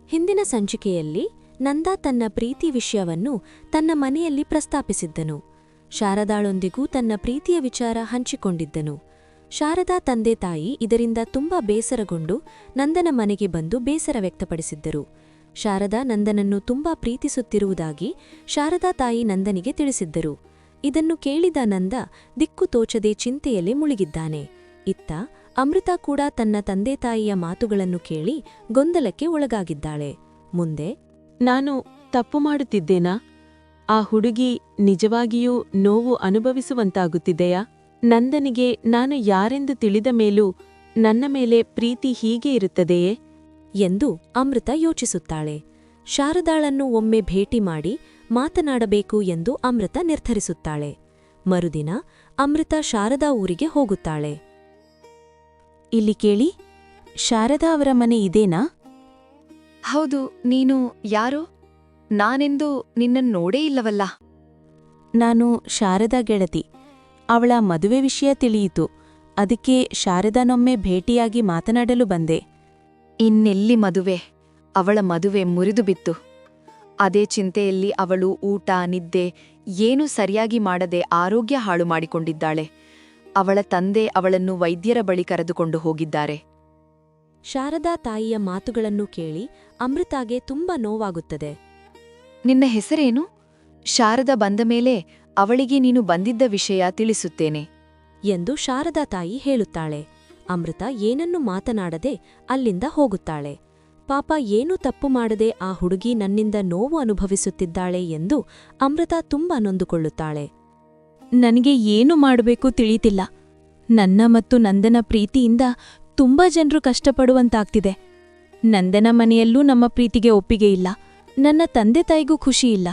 ಹಿಂದಿನ ಸಂಚಿಕೆಯಲ್ಲಿ ನಂದ ತನ್ನ ಪ್ರೀತಿ ವಿಷಯವನ್ನು ತನ್ನ ಮನೆಯಲ್ಲಿ ಪ್ರಸ್ತಾಪಿಸಿದ್ದನು. ಶಾರದಾಳೊಂದಿಗೂ ತನ್ನ ಪ್ರೀತಿಯ ವಿಚಾರ ಹಂಚಿಕೊಂಡಿದ್ದನು. ಶಾರದಾ ತಂದೆ ತಾಯಿ ಇದರಿಂದ ತುಂಬಾ ಬೇಸರಗೊಂಡು ನಂದನ ಮನೆಗೆ ಬಂದು ಬೇಸರ ವ್ಯಕ್ತಪಡಿಸಿದ್ದರು. ಶಾರದಾ ನಂದನನ್ನು ತುಂಬಾ ಪ್ರೀತಿಸುತ್ತಿರುವುದಾಗಿ ಶಾರದಾ ತಾಯಿ ನಂದನಿಗೆ ತಿಳಿಸಿದ್ದರು. ಇದನ್ನು ಕೇಳಿದ ನಂದ ದಿಕ್ಕು ತೋಚದೆ ಚಿಂತೆಯಲ್ಲಿ ಮುಳುಗಿದ್ದಾನೆ. ಇತ್ತ ಅಮೃತ ಕೂಡ ತನ್ನ ತಂದೆ ತಾಯಿಯ ಮಾತುಗಳನ್ನು ಕೇಳಿ ಗೊಂದಲಕ್ಕೆ ಒಳಗಾಗಿದ್ದಾಳೆ. ಮುಂದೆ, ನಾನು ತಪ್ಪು ಮಾಡುತ್ತಿದ್ದೇನಾ? ಆ ಹುಡುಗಿ ನಿಜವಾಗಿಯೂ ನೋವು ಅನುಭವಿಸುವಂತಾಗುತ್ತಿದೆಯಾ? ನಂದನಿಗೆ ನಾನು ಯಾರೆಂದು ತಿಳಿದ ಮೇಲೂ ನನ್ನ ಮೇಲೆ ಪ್ರೀತಿ ಹೀಗೆ ಇರುತ್ತದೆಯೇ ಎಂದು ಅಮೃತ ಯೋಚಿಸುತ್ತಾಳೆ. ಶಾರದಾಳನ್ನು ಒಮ್ಮೆ ಭೇಟಿ ಮಾಡಿ ಮಾತನಾಡಬೇಕು ಎಂದು ಅಮೃತ ನಿರ್ಧರಿಸುತ್ತಾಳೆ. ಮರುದಿನ ಅಮೃತ ಶಾರದಾ ಊರಿಗೆ ಹೋಗುತ್ತಾಳೆ. ಇಲ್ಲಿ ಕೇಳಿ, ಶಾರದಾ ಅವರ ಮನೆ ಇದೇನಾ? ಹೌದು, ನೀನು ಯಾರೋ? ನಾನೆಂದು ನಿನ್ನನ್ನು ನೋಡೇ ಇಲ್ಲವಲ್ಲ. ನಾನು ಶಾರದಾ ಗೆಳತಿ. ಅವಳ ಮದುವೆ ವಿಷಯ ತಿಳಿಯಿತು. ಅದಕ್ಕೆ ಶಾರದಾನೊಮ್ಮೆ ಭೇಟಿಯಾಗಿ ಮಾತನಾಡಲು ಬಂದೆ. ಇನ್ನೆಲ್ಲಿ ಮದುವೆ? ಅವಳ ಮದುವೆ ಮುರಿದು ಬಿತ್ತು. ಅದೇ ಚಿಂತೆಯಲ್ಲಿ ಅವಳು ಊಟ ನಿದ್ದೆ ಏನೂ ಸರಿಯಾಗಿ ಮಾಡದೆ ಆರೋಗ್ಯ ಹಾಳು ಮಾಡಿಕೊಂಡಿದ್ದಾಳೆ. ಅವಳ ತಂದೆ ಅವಳನ್ನು ವೈದ್ಯರ ಬಳಿ ಕರೆದುಕೊಂಡು ಹೋಗಿದ್ದಾರೆ. ಶಾರದಾ ತಾಯಿಯ ಮಾತುಗಳನ್ನು ಕೇಳಿ ಅಮೃತಾಗೆ ತುಂಬ ನೋವಾಗುತ್ತದೆ. ನಿನ್ನ ಹೆಸರೇನು? ಶಾರದಾ ಬಂದ ಮೇಲೆ ಅವಳಿಗೆ ನೀನು ಬಂದಿದ್ದ ವಿಷಯ ತಿಳಿಸುತ್ತೇನೆ ಎಂದು ಶಾರದಾ ತಾಯಿ ಹೇಳುತ್ತಾಳೆ. ಅಮೃತ ಏನನ್ನೂ ಮಾತನಾಡದೆ ಅಲ್ಲಿಂದ ಹೋಗುತ್ತಾಳೆ. ಪಾಪ ಏನೂ ತಪ್ಪು ಮಾಡದೆ ಆ ಹುಡುಗಿ ನನ್ನಿಂದ ನೋವು ಅನುಭವಿಸುತ್ತಿದ್ದಾಳೆ ಎಂದು ಅಮೃತ ತುಂಬ ನೊಂದುಕೊಳ್ಳುತ್ತಾಳೆ. ನನಗೆ ಏನು ಮಾಡಬೇಕು ತಿಳಿತಿಲ್ಲ. ನನ್ನ ಮತ್ತು ನಂದನ ಪ್ರೀತಿಯಿಂದ ತುಂಬಾ ಜನರು ಕಷ್ಟಪಡುವಂತಾಗ್ತಿದೆ. ನಂದನ ಮನೆಯಲ್ಲೂ ನಮ್ಮ ಪ್ರೀತಿಗೆ ಒಪ್ಪಿಗೆ ಇಲ್ಲ. ನನ್ನ ತಂದೆ ತಾಯಿಗೂ ಖುಷಿಯಿಲ್ಲ.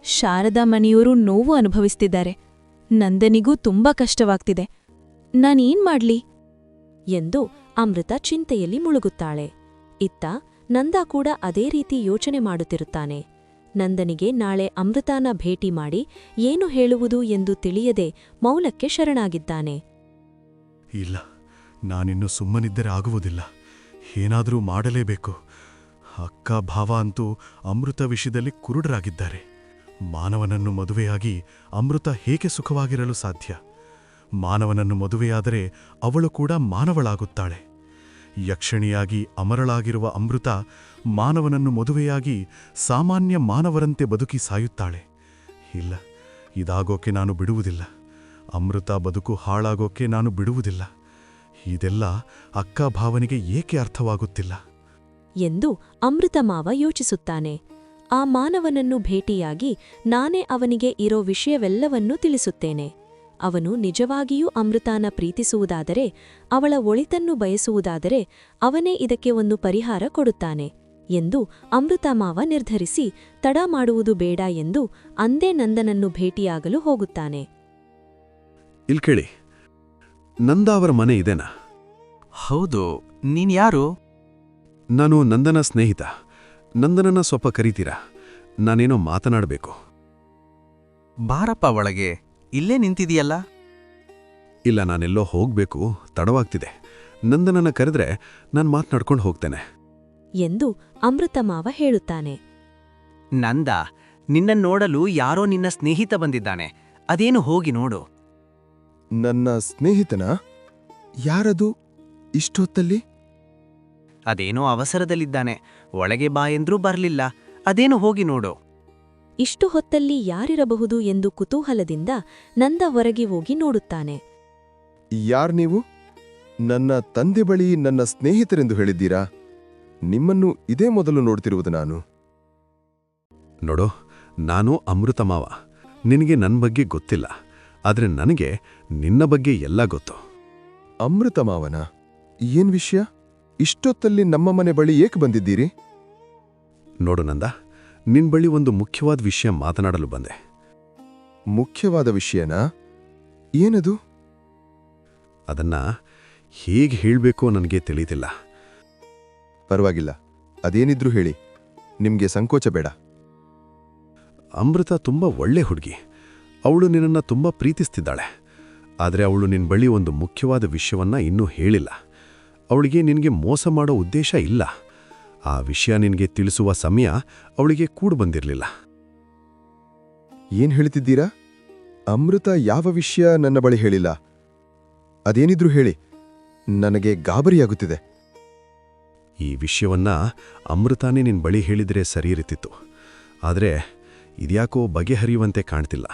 ಶಾರದಾ ಮನೆಯವರು ನೋವು ಅನುಭವಿಸ್ತಿದ್ದಾರೆ. ನಂದನಿಗೂ ತುಂಬಾ ಕಷ್ಟವಾಗ್ತಿದೆ. ನಾನೇನ್ ಮಾಡ್ಲಿ ಎಂದು ಅಮೃತ ಚಿಂತೆಯಲ್ಲಿ ಮುಳುಗುತ್ತಾಳೆ. ಇತ್ತ ನಂದ ಕೂಡ ಅದೇ ರೀತಿ ಯೋಚನೆ ಮಾಡುತ್ತಿರುತ್ತಾನೆ. ನಂದನಿಗೆ ನಾಳೆ ಅಮೃತಾನ ಭೇಟಿ ಮಾಡಿ ಏನು ಹೇಳುವುದು ಎಂದು ತಿಳಿಯದೆ ಮೌನಕ್ಕೆ ಶರಣಾಗಿದ್ದಾನೆ. ಇಲ್ಲ, ನಾನಿನ್ನು ಸುಮ್ಮನಿದ್ದರೆ ಆಗುವುದಿಲ್ಲ. ಏನಾದರೂ ಮಾಡಲೇಬೇಕು. ಅಕ್ಕ ಭಾವ ಅಂತೂ ಅಮೃತ ವಿಷಯದಲ್ಲಿ ಕುರುಡರಾಗಿದ್ದಾರೆ. ಮಾನವನನ್ನು ಮದುವೆಯಾಗಿ ಅಮೃತ ಹೇಗೆ ಸುಖವಾಗಿರಲು ಸಾಧ್ಯ? ಮಾನವನನ್ನು ಮದುವೆಯಾದರೆ ಅವಳು ಕೂಡ ಮಾನವಳಾಗುತ್ತಾಳೆ. ಯಕ್ಷಣಿಯಾಗಿ ಅಮರಳಾಗಿರುವ ಅಮೃತ ಮಾನವನನ್ನು ಮದುವೆಯಾಗಿ ಸಾಮಾನ್ಯ ಮಾನವರಂತೆ ಬದುಕಿ ಸಾಯುತ್ತಾಳೆ. ಇಲ್ಲ, ಇದಾಗೋಕೆ ನಾನು ಬಿಡುವುದಿಲ್ಲ. ಅಮೃತ ಬದುಕು ಹಾಳಾಗೋಕೆ ನಾನು ಬಿಡುವುದಿಲ್ಲ. ಇದೆಲ್ಲ ಅಕ್ಕ ಭಾವನಿಗೆ ಏಕೆ ಅರ್ಥವಾಗುತ್ತಿಲ್ಲ ಎಂದು ಅಮೃತ ಮಾವ ಯೋಚಿಸುತ್ತಾನೆ. ಆ ಮಾನವನನ್ನು ಭೇಟಿಯಾಗಿ ನಾನೇ ಅವನಿಗೆ ಇರೋ ವಿಷಯವೆಲ್ಲವನ್ನೂ ತಿಳಿಸುತ್ತೇನೆ. ಅವನು ನಿಜವಾಗಿಯೂ ಅಮೃತಾನ ಪ್ರೀತಿಸುವುದಾದರೆ, ಅವಳ ಒಳಿತನ್ನು ಬಯಸುವುದಾದರೆ ಅವನೇ ಇದಕ್ಕೆ ಒಂದು ಪರಿಹಾರ ಕೊಡುತ್ತಾನೆ ಎಂದು ಅಮೃತ ಮಾವ ನಿರ್ಧರಿಸಿ ತಡ ಮಾಡುವುದು ಬೇಡ ಎಂದು ಅಂದೇ ನಂದನನ್ನು ಭೇಟಿಯಾಗಲು ಹೋಗುತ್ತಾನೆ. ಇಲ್ಕೇಳಿ, ನಂದ ಅವರ ಮನೆ ಇದೆನಾ? ಹೌದು, ನೀನ್ಯಾರು? ನಾನು ನಂದನ ಸ್ನೇಹಿತ. ನಂದನನ್ನ ಸ್ವಲ್ಪ ಕರೀತೀರಾ? ನಾನೇನೋ ಮಾತನಾಡಬೇಕು. ಬಾರಪ್ಪ ಒಳಗೆ, ಇಲ್ಲೇ ನಿಂತಿದೆಯಲ್ಲ. ಇಲ್ಲ, ನಾನೆಲ್ಲೋ ಹೋಗ್ಬೇಕು, ತಡವಾಗ್ತಿದೆ. ನಂದನನ್ನ ಕರೆದ್ರೆ ನಾನು ಮಾತನಾಡ್ಕೊಂಡು ಹೋಗ್ತೇನೆ ಎಂದು ಅಮೃತ ಮಾವ ಹೇಳುತ್ತಾನೆ. ನಂದ, ನಿನ್ನನ್ನು ನೋಡಲು ಯಾರೋ ನಿನ್ನ ಸ್ನೇಹಿತ ಬಂದಿದ್ದಾನೆ. ಅದೇನು ಹೋಗಿ ನೋಡು. ನನ್ನ ಸ್ನೇಹಿತನ? ಯಾರದು ಇಷ್ಟೊತ್ತಲ್ಲಿ? ಅದೇನೋ ಅವಸರದಲ್ಲಿದ್ದಾನೆ. ಒಳಗೆ ಬಾ ಎಂದ್ರೂ ಬರ್ಲಿಲ್ಲ. ಅದೇನು ಹೋಗಿ ನೋಡು. ಇಷ್ಟು ಹೊತ್ತಲ್ಲಿ ಯಾರಿರಬಹುದು ಎಂದು ಕುತೂಹಲದಿಂದ ನಂದ ಹೊರಗೆ ಹೋಗಿ ನೋಡುತ್ತಾನೆ. ಯಾರ್ ನೀವು? ನನ್ನ ತಂದೆ ಬಳಿ ನನ್ನ ಸ್ನೇಹಿತರೆಂದು ಹೇಳಿದ್ದೀರಾ? ನಿಮ್ಮನ್ನು ಇದೇ ಮೊದಲು ನೋಡ್ತಿರುವುದು ನಾನು. ನೋಡು, ನಾನು ಅಮೃತ ಮಾವ. ನಿನಗೆ ನನ್ನ ಬಗ್ಗೆ ಗೊತ್ತಿಲ್ಲ, ಆದ್ರೆ ನನಗೆ ನಿನ್ನ ಬಗ್ಗೆ ಎಲ್ಲ ಗೊತ್ತು. ಅಮೃತ ಮಾವನ? ಏನ್ ವಿಷಯ? ಇಷ್ಟೊತ್ತಲ್ಲಿ ನಮ್ಮ ಮನೆ ಬಳಿ ಏಕೆ ಬಂದಿದ್ದೀರಿ? ನೋಡು ನಂದ, ನಿನ್ ಬಳಿ ಒಂದು ಮುಖ್ಯವಾದ ವಿಷಯ ಮಾತನಾಡಲು ಬಂದೆ. ಮುಖ್ಯವಾದ ವಿಷಯನಾ? ಏನದು? ಅದನ್ನ ಹೇಗೆ ಹೇಳಬೇಕೋ ನನಗೆ ತಿಳಿತಿಲ್ಲ. ಪರವಾಗಿಲ್ಲ, ಅದೇನಿದ್ರೂ ಹೇಳಿ. ನಿಮ್ಗೆ ಸಂಕೋಚ ಬೇಡ. ಅಮೃತ ತುಂಬ ಒಳ್ಳೆ ಹುಡುಗಿ. ಅವಳು ನಿನ್ನನ್ನ ತುಂಬ ಪ್ರೀತಿಸ್ತಿದ್ದಾಳೆ. ಆದರೆ ಅವಳು ನಿನ್ನ ಬಳಿ ಒಂದು ಮುಖ್ಯವಾದ ವಿಷಯವನ್ನ ಇನ್ನೂ ಹೇಳಿಲ್ಲ. ಅವಳಿಗೆ ನಿನಗೆ ಮೋಸ ಮಾಡೋ ಉದ್ದೇಶ ಇಲ್ಲ. ಆ ವಿಷಯ ನಿನಗೆ ತಿಳಿಸುವ ಸಮಯ ಅವಳಿಗೆ ಕೂಡು ಬಂದಿರಲಿಲ್ಲ. ಏನ್ ಹೇಳ್ತಿದ್ದೀರಾ? ಅಮೃತ ಯಾವ ವಿಷಯ ನನ್ನ ಬಳಿ ಹೇಳಿಲ್ಲ. ಅದೇನಿದ್ರೂ ಹೇಳಿ, ನನಗೆ ಗಾಬರಿಯಾಗುತ್ತಿದೆ. ಈ ವಿಷಯವನ್ನ ಅಮೃತಾನೇ ನಿನ್ನ ಬಳಿ ಹೇಳಿದರೆ ಸರಿ ಇರುತ್ತಿತ್ತು. ಆದರೆ ಇದ್ಯಾಕೋ ಬಗೆಹರಿಯುವಂತೆ ಕಾಣ್ತಿಲ್ಲ.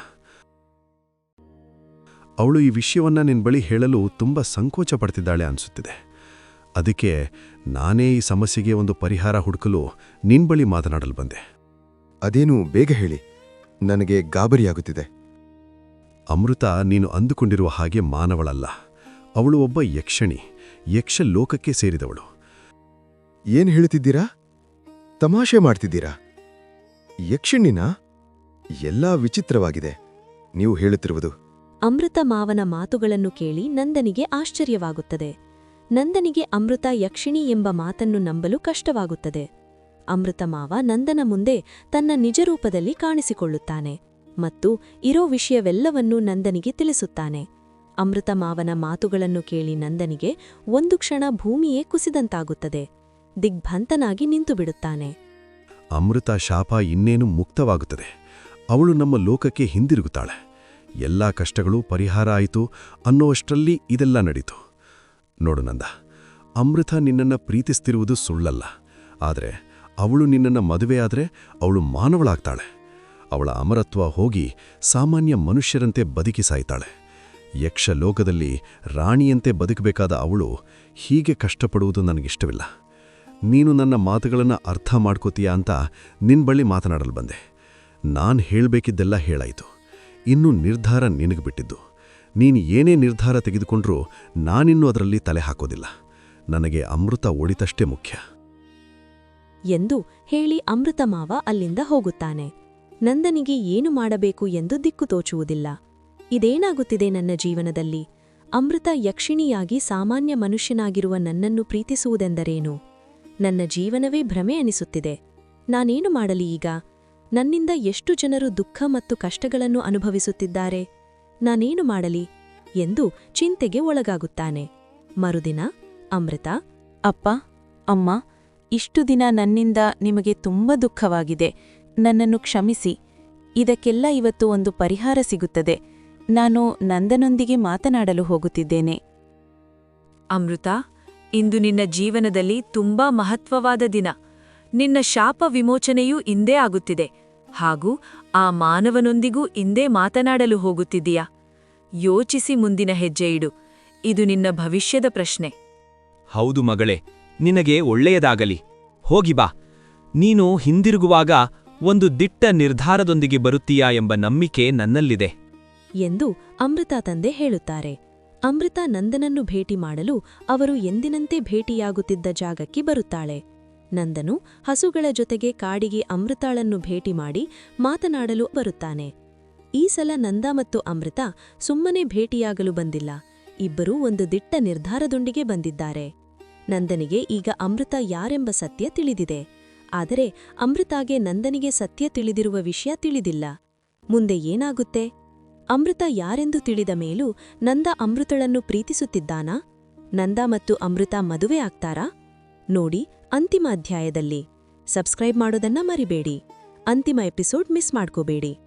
ಅವಳು ಈ ವಿಷಯವನ್ನ ನಿನ್ನ ಬಳಿ ಹೇಳಲು ತುಂಬ ಸಂಕೋಚ ಪಡ್ತಿದ್ದಾಳೆ ಅನಿಸುತ್ತಿದೆ. ಅದಕ್ಕೆ ನಾನೇ ಈ ಸಮಸ್ಯೆಗೆ ಒಂದು ಪರಿಹಾರ ಹುಡುಕಲು ನಿನ್ನ ಬಳಿ ಮಾತನಾಡಲು ಬಂದೆ. ಅದೇನು ಬೇಗ ಹೇಳಿ, ನನಗೆ ಗಾಬರಿಯಾಗುತ್ತಿದೆ. ಅಮೃತ ನೀನು ಅಂದುಕೊಂಡಿರುವ ಹಾಗೆ ಮಾನವಳಲ್ಲ. ಅವಳು ಒಬ್ಬ ಯಕ್ಷಿಣಿ, ಯಕ್ಷ ಲೋಕಕ್ಕೆ ಸೇರಿದವಳು. ಏನ್ ಹೇಳ್ತಿದ್ದೀರಾ? ತಮಾಷೆ ಮಾಡ್ತಿದ್ದೀರಾ? ಯಕ್ಷಿಣಿನಾ? ಎಲ್ಲಾ ವಿಚಿತ್ರವಾಗಿದೆ ನೀವು ಹೇಳುತ್ತಿರುವುದು. ಅಮೃತ ಮಾವನ ಮಾತುಗಳನ್ನು ಕೇಳಿ ನಂದನಿಗೆ ಆಶ್ಚರ್ಯವಾಗುತ್ತದೆ. ನಂದನಿಗೆ ಅಮೃತ ಯಕ್ಷಿಣಿ ಎಂಬ ಮಾತನ್ನು ನಂಬಲು ಕಷ್ಟವಾಗುತ್ತದೆ. ಅಮೃತ ಮಾವ ನಂದನ ಮುಂದೆ ತನ್ನ ನಿಜರೂಪದಲ್ಲಿ ಕಾಣಿಸಿಕೊಳ್ಳುತ್ತಾನೆ ಮತ್ತು ಇರೋ ವಿಷಯವೆಲ್ಲವನ್ನೂ ನಂದನಿಗೆ ತಿಳಿಸುತ್ತಾನೆ. ಅಮೃತ ಮಾವನ ಮಾತುಗಳನ್ನು ಕೇಳಿ ನಂದನಿಗೆ ಒಂದು ಕ್ಷಣ ಭೂಮಿಯೇ ಕುಸಿದಂತಾಗುತ್ತದೆ. ದಿಗ್ಭಂತನಾಗಿ ನಿಂತುಬಿಡುತ್ತಾನೆ. ಅಮೃತ ಶಾಪ ಇನ್ನೇನು ಮುಕ್ತವಾಗುತ್ತದೆ. ಅವಳು ನಮ್ಮ ಲೋಕಕ್ಕೆ ಹಿಂದಿರುಗುತ್ತಾಳೆ. ಎಲ್ಲ ಕಷ್ಟಗಳು ಪರಿಹಾರ ಆಯಿತು ಅನ್ನೋಷ್ಟರಲ್ಲಿ ಇದೆಲ್ಲ ನಡೀತು. ನೋಡು ನಂದ, ಅಮೃತ ನಿನ್ನನ್ನು ಪ್ರೀತಿಸ್ತಿರುವುದು ಸುಳ್ಳಲ್ಲ. ಆದರೆ ಅವಳು ನಿನ್ನನ್ನು ಮದುವೆಯಾದರೆ ಅವಳು ಮಾನವಳಾಗ್ತಾಳೆ. ಅವಳ ಅಮರತ್ವ ಹೋಗಿ ಸಾಮಾನ್ಯ ಮನುಷ್ಯರಂತೆ ಬದುಕಿ ಸಾಯ್ತಾಳೆ. ಯಕ್ಷ ಲೋಕದಲ್ಲಿ ರಾಣಿಯಂತೆ ಬದುಕಬೇಕಾದ ಅವಳು ಹೀಗೆ ಕಷ್ಟಪಡುವುದು ನನಗಿಷ್ಟವಿಲ್ಲ. ನೀನು ನನ್ನ ಮಾತುಗಳನ್ನು ಅರ್ಥ ಮಾಡ್ಕೋತೀಯಾ ಅಂತ ನಿನ್ನ ಬಳಿ ಮಾತನಾಡಲು ಬಂದೆ. ನಾನು ಹೇಳಬೇಕಿದ್ದೆಲ್ಲ ಹೇಳಾಯಿತು. ಇನ್ನು ನಿರ್ಧಾರ ನಿನಗೆ ಬಿಟ್ಟಿದ್ದು. ನೀನು ಏನೇ ನಿರ್ಧಾರ ತೆಗೆದುಕೊಂಡ್ರೂ ನಾನಿನ್ನೂ ಅದರಲ್ಲಿ ತಲೆ ಹಾಕೋದಿಲ್ಲ. ನನಗೆ ಅಮೃತ ಒಳಿತಷ್ಟೇ ಮುಖ್ಯ ಎಂದು ಹೇಳಿ ಅಮೃತ ಮಾವ ಅಲ್ಲಿಂದ ಹೋಗುತ್ತಾನೆ. ನಂದನಿಗೆ ಏನು ಮಾಡಬೇಕು ಎಂದು ದಿಕ್ಕು ತೋಚುವುದಿಲ್ಲ. ಇದೇನಾಗುತ್ತಿದೆ ನನ್ನ ಜೀವನದಲ್ಲಿ? ಅಮೃತ ಯಕ್ಷಿಣಿಯಾಗಿ ಸಾಮಾನ್ಯ ಮನುಷ್ಯನಾಗಿರುವ ನನ್ನನ್ನು ಪ್ರೀತಿಸುವುದೆಂದರೇನು? ನನ್ನ ಜೀವನವೇ ಭ್ರಮೆ ಅನಿಸುತ್ತಿದೆ. ನಾನೇನು ಮಾಡಲಿ ಈಗ? ನನ್ನಿಂದ ಎಷ್ಟು ಜನರು ದುಃಖ ಮತ್ತು ಕಷ್ಟಗಳನ್ನು ಅನುಭವಿಸುತ್ತಿದ್ದಾರೆ. ನಾನೇನು ಮಾಡಲಿ ಎಂದು ಚಿಂತೆಗೆ ಒಳಗಾಗುತ್ತಾನೆ. ಮರುದಿನ ಅಮೃತ, ಅಪ್ಪ, ಅಮ್ಮ, ಇಷ್ಟು ದಿನ ನನ್ನಿಂದ ನಿಮಗೆ ತುಂಬ ದುಃಖವಾಗಿದೆ. ನನ್ನನ್ನು ಕ್ಷಮಿಸಿ. ಇದಕ್ಕೆಲ್ಲ ಇವತ್ತು ಒಂದು ಪರಿಹಾರ ಸಿಗುತ್ತದೆ. ನಾನು ನಂದನೊಂದಿಗೆ ಮಾತನಾಡಲು ಹೋಗುತ್ತಿದ್ದೇನೆ. ಅಮೃತ, ಇಂದು ನಿನ್ನ ಜೀವನದಲ್ಲಿ ತುಂಬಾ ಮಹತ್ವವಾದ ದಿನ. ನಿನ್ನ ಶಾಪ ವಿಮೋಚನೆಯೂ ಇಂದೇ ಆಗುತ್ತಿದೆ. ಹಾಗೂ ಆ ಮಾನವನೊಂದಿಗೂ ಇಂದೇ ಮಾತನಾಡಲು ಹೋಗುತ್ತಿದ್ದೀಯಾ? ಯೋಚಿಸಿ ಮುಂದಿನ ಹೆಜ್ಜೆ ಇಡು. ಇದು ನಿನ್ನ ಭವಿಷ್ಯದ ಪ್ರಶ್ನೆ. ಹೌದು ಮಗಳೇ, ನಿನಗೆ ಒಳ್ಳೆಯದಾಗಲಿ. ಹೋಗಿ ಬಾ. ನೀನು ಹಿಂದಿರುಗುವಾಗ ಒಂದು ದಿಟ್ಟ ನಿರ್ಧಾರದೊಂದಿಗೆ ಬರುತ್ತೀಯಾ ಎಂಬ ನಂಬಿಕೆ ನನ್ನಲ್ಲಿದೆ ಎಂದು ಅಮೃತ ತಂದೆ ಹೇಳುತ್ತಾರೆ. ಅಮೃತ ನಂದನನ್ನು ಭೇಟಿ ಮಾಡಲು ಅವರು ಎಂದಿನಂತೆ ಭೇಟಿಯಾಗುತ್ತಿದ್ದ ಜಾಗಕ್ಕೆ ಬರುತ್ತಾಳೆ. ನಂದನು ಹಸುಗಳ ಜೊತೆಗೆ ಕಾಡಿಗೆ ಅಮೃತಾಳನ್ನು ಭೇಟಿ ಮಾಡಿ ಮಾತನಾಡಲು ಬರುತ್ತಾನೆ. ಈ ಸಲ ನಂದ ಮತ್ತು ಅಮೃತ ಸುಮ್ಮನೆ ಭೇಟಿಯಾಗಲು ಬಂದಿಲ್ಲ. ಇಬ್ಬರೂ ಒಂದು ದಿಟ್ಟ ನಿರ್ಧಾರದೊಂದಿಗೆ ಬಂದಿದ್ದಾರೆ. ನಂದನಿಗೆ ಈಗ ಅಮೃತ ಯಾರೆಂಬ ಸತ್ಯ ತಿಳಿದಿದೆ. ಆದರೆ ಅಮೃತಾಗೆ ನಂದನಿಗೆ ಸತ್ಯ ತಿಳಿದಿರುವ ವಿಷಯ ತಿಳಿದಿಲ್ಲ. ಮುಂದೆ ಏನಾಗುತ್ತೆ? ಅಮೃತ ಯಾರೆಂದು ತಿಳಿದ ಮೇಲೂ ನಂದ ಅಮೃತಳನ್ನು ಪ್ರೀತಿಸುತ್ತಿದ್ದಾನಾ? ನಂದ ಮತ್ತು ಅಮೃತ ಮದುವೆ ಆಗ್ತಾರಾ? ನೋಡಿ ಅಂತಿಮ ಅಧ್ಯಾಯದಲ್ಲಿ. ಸಬ್ಸ್ಕ್ರೈಬ್ ಮಾಡೋದನ್ನ ಮರಿಬೇಡಿ. ಅಂತಿಮ ಎಪಿಸೋಡ್ ಮಿಸ್ ಮಾಡ್ಕೋಬೇಡಿ.